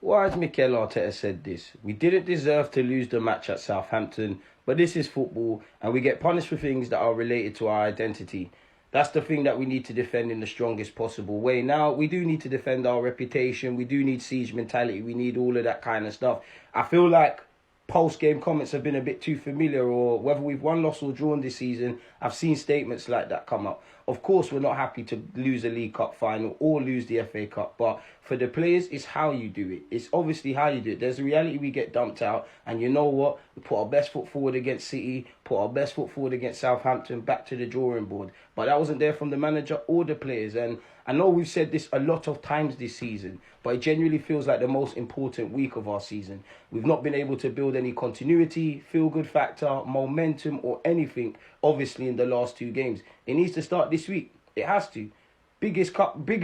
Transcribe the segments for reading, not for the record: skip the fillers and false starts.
Why has Mikel Arteta said this? We didn't deserve to lose the match at Southampton, but this is football, and we get punished for things that are related to our identity. That's the thing that we need to defend in the strongest possible way. Now, we do need to defend our reputation. We do need siege mentality. We need all of that kind of stuff. I feel like post-game comments have been a bit too familiar, or whether we've won, lost or drawn this season, I've seen statements like that come up. Of course, we're not happy to lose a League Cup final or lose the FA Cup, but for the players, it's how you do it. It's obviously how you do it. There's a reality we get dumped out, and you know what? We put our best foot forward against City, put our best foot forward against Southampton, back to the drawing board. But that wasn't there from the manager or the players, and I know we've said this a lot of times this season, but it genuinely feels like the most important week of our season. We've not been able to build any continuity, feel-good factor, momentum or anything, obviously, in the last two games. It needs to start this week. It has to. Biggest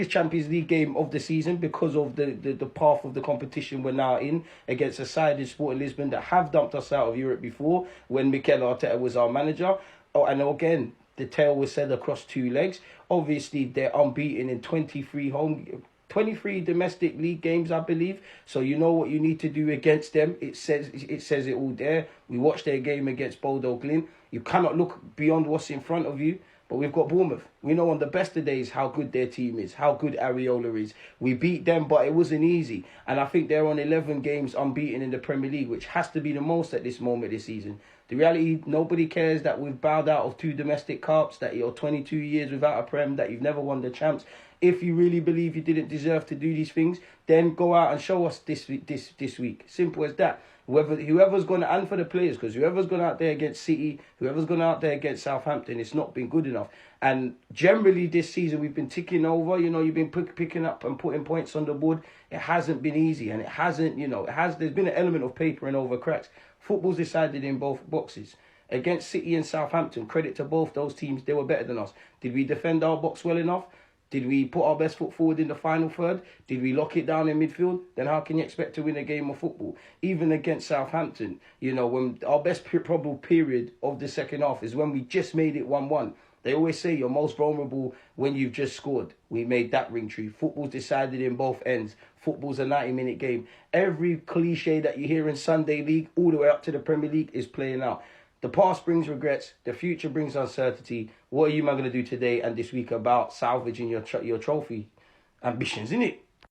Champions League game of the season because of the path of the competition we're now in against a side in Sporting Lisbon that have dumped us out of Europe before when Mikel Arteta was our manager. Oh, and again, the tail was said across two legs. Obviously, they're unbeaten in 23 domestic league games, I believe. So you know what you need to do against them. It says it all there. We watched their game against Bodo Glimt. You cannot look beyond what's in front of you. But we've got Bournemouth. We know on the best of days how good their team is, how good Areola is. We beat them, but it wasn't easy. And I think they're on 11 games unbeaten in the Premier League, which has to be the most at this moment this season. The reality, nobody cares that we've bowed out of 2 domestic cups, that you're 22 years without a Prem, that you've never won the champs. If you really believe you didn't deserve to do these things, then go out and show us this week. Simple as that. Whoever's going to, and for the players, because whoever's gone out there against City, whoever's gone out there against Southampton, it's not been good enough. And generally this season we've been ticking over. You've been picking up and putting points on the board. It hasn't been easy, and it hasn't. There's been an element of papering over cracks. Football's decided in both boxes. Against City and Southampton, credit to both those teams, they were better than us. Did we defend our box well enough? Did we put our best foot forward in the final third? Did we lock it down in midfield? Then how can you expect to win a game of football? Even against Southampton, when our best probable period of the second half is when we just made it 1-1. They always say you're most vulnerable when you've just scored. We made that ring true. Football's decided in both ends. Football's a 90-minute game. Every cliche that you hear in Sunday League, all the way up to the Premier League, is playing out. The past brings regrets. The future brings uncertainty. What are you man going to do today and this week about salvaging your trophy ambitions, innit?